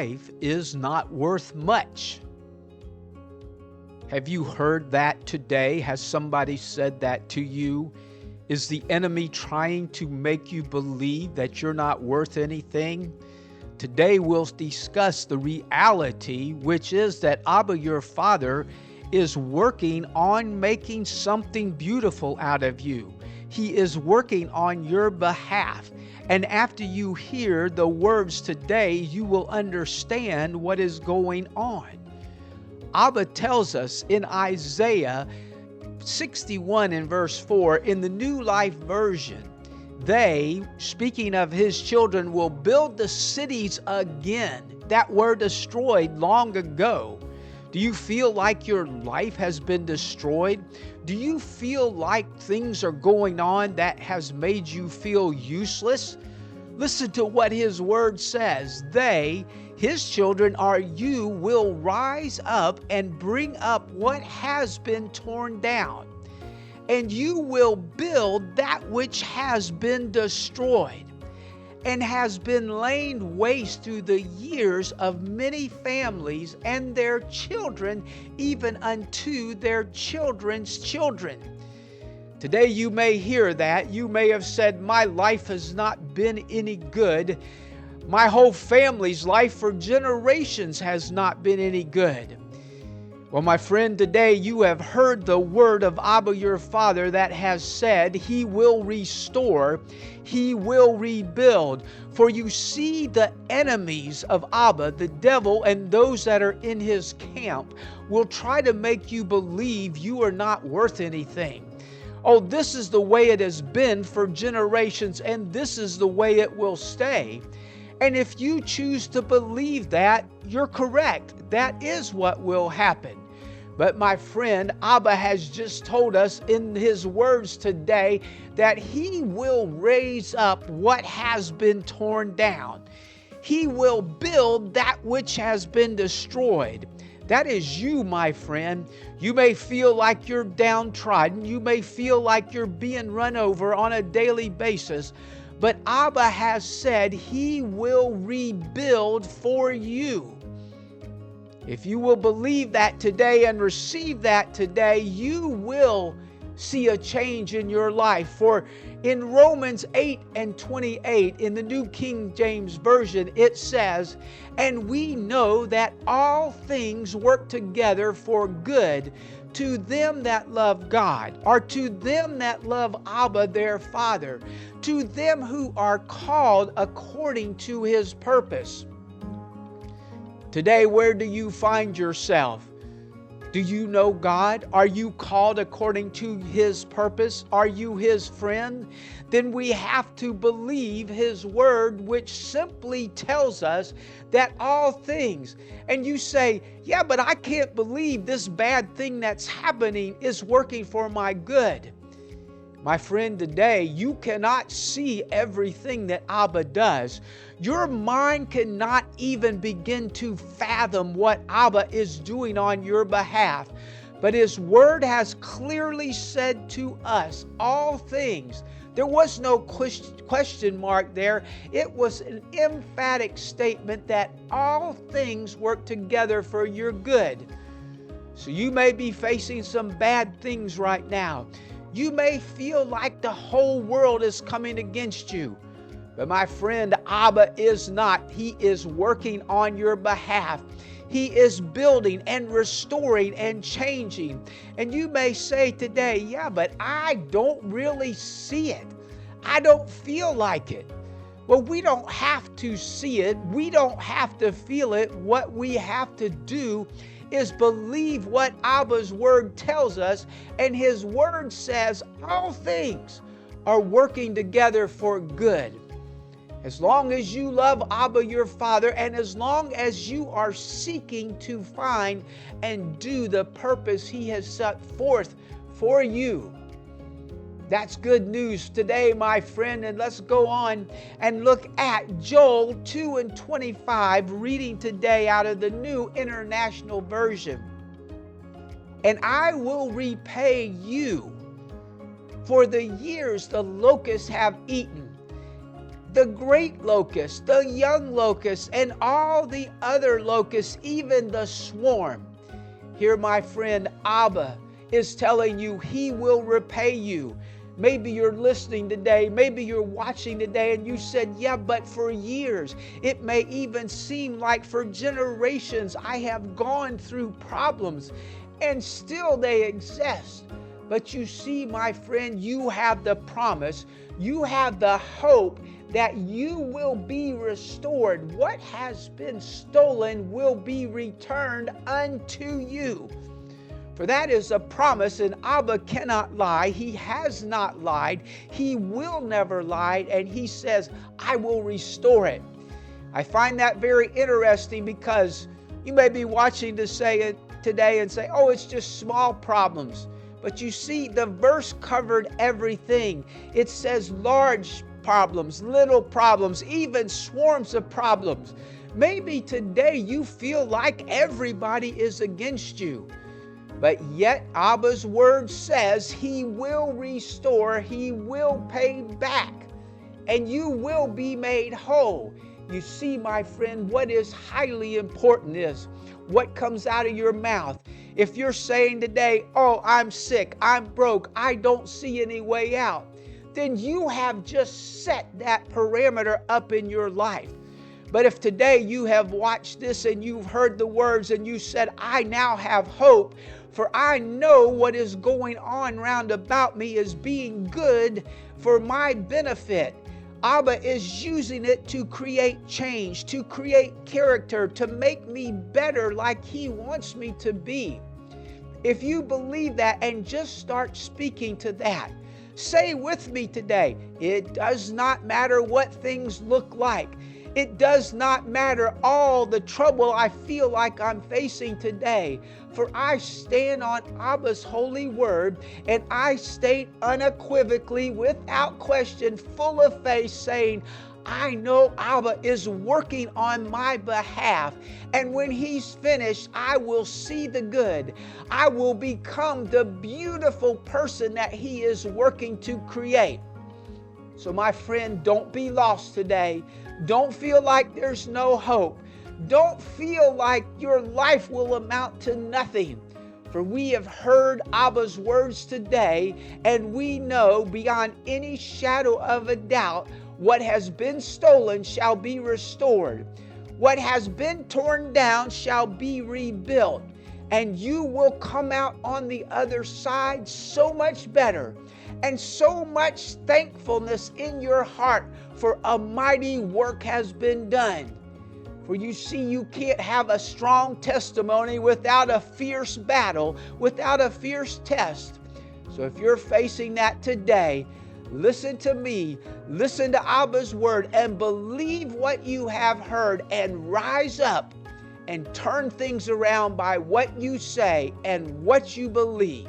life is not worth much. Have you heard that today? Has somebody said that to you? Is the enemy trying to make you believe that you're not worth anything? Today we'll discuss the reality, which is that Abba, your Father, is working on making something beautiful out of you. He is working on your behalf. And after you hear the words today, you will understand what is going on. Abba tells us in Isaiah 61 in verse 4, in the New Life Version, they, speaking of his children, will build the cities again that were destroyed long ago. Do you feel like your life has been destroyed? Do you feel like things are going on that has made you feel useless? Listen to what his word says. They, his children, you will rise up and bring up what has been torn down, and you will build that which has been destroyed and has been laid waste through the years of many families and their children, even unto their children's children. Today you may hear that. You may have said, my life has not been any good. My whole family's life for generations has not been any good. Well, my friend, today you have heard the word of Abba, your Father, that has said he will restore, he will rebuild. For you see, the enemies of Abba, the devil, and those that are in his camp will try to make you believe you are not worth anything. Oh, this is the way it has been for generations, and this is the way it will stay. And if you choose to believe that, you're correct. That is what will happen. But my friend, Abba has just told us in his words today that he will raise up what has been torn down. He will build that which has been destroyed. That is you, my friend. You may feel like you're downtrodden. You may feel like you're being run over on a daily basis. But Abba has said he will rebuild for you. If you will believe that today and receive that today, you will see a change in your life. For in Romans 8:28, in the New King James Version, it says, and we know that all things work together for good to them that love God, or to them that love Abba their Father, to them who are called according to his purpose. Today, where do you find yourself? Do you know God? Are you called according to his purpose? Are you his friend? Then we have to believe his word, which simply tells us that all things. And you say, yeah, but I can't believe this bad thing that's happening is working for my good. My friend, today you cannot see everything that Abba does. Your mind cannot even begin to fathom what Abba is doing on your behalf. But his word has clearly said to us all things. There was no question mark there. It was an emphatic statement that all things work together for your good. So you may be facing some bad things right now. You may feel like the whole world is coming against you. But my friend, Abba is not. He is working on your behalf. He is building and restoring and changing. And you may say today, yeah, but I don't really see it. I don't feel like it. Well, we don't have to see it. We don't have to feel it. What we have to do is believe what Abba's word tells us, and his word says all things are working together for good. As long as you love Abba your Father, and as long as you are seeking to find and do the purpose he has set forth for you. That's good news today, my friend. And let's go on and look at Joel 2:25, reading today out of the New International Version. And I will repay you for the years the locusts have eaten, the great locust, the young locust, and all the other locusts, even the swarm. Here, my friend, Abba is telling you He will repay you. Maybe you're listening today, maybe you're watching today, and you said, yeah, but for years, it may even seem like for generations, I have gone through problems, and still they exist. But you see, my friend, you have the promise, you have the hope that you will be restored. What has been stolen will be returned unto you. For that is a promise, and Abba cannot lie. He has not lied. He will never lie, and He says, I will restore it. I find that very interesting because you may be watching to say it today and say, oh, it's just small problems. But you see, the verse covered everything. It says large problems, little problems, even swarms of problems. Maybe today you feel like everybody is against you. But yet Abba's word says He will restore, He will pay back, and you will be made whole. You see, my friend, what is highly important is what comes out of your mouth. If you're saying today, oh, I'm sick, I'm broke, I don't see any way out, then you have just set that parameter up in your life. But if today you have watched this and you've heard the words and you said, I now have hope, for I know what is going on round about me is being good for my benefit. Abba is using it to create change, to create character, to make me better like He wants me to be. If you believe that and just start speaking to that, say with me today, it does not matter what things look like. It does not matter all the trouble I feel like I'm facing today, for I stand on Abba's holy word, and I state unequivocally, without question, full of faith, saying, I know Abba is working on my behalf, and when He's finished, I will see the good. I will become the beautiful person that He is working to create. So my friend, don't be lost today. Don't feel like there's no hope. Don't feel like your life will amount to nothing. For we have heard Abba's words today, and we know beyond any shadow of a doubt, what has been stolen shall be restored. What has been torn down shall be rebuilt. And you will come out on the other side so much better, and so much thankfulness in your heart, for a mighty work has been done. For you see, you can't have a strong testimony without a fierce battle, without a fierce test. So if you're facing that today, listen to me, listen to Abba's word, and believe what you have heard, and rise up and turn things around by what you say and what you believe.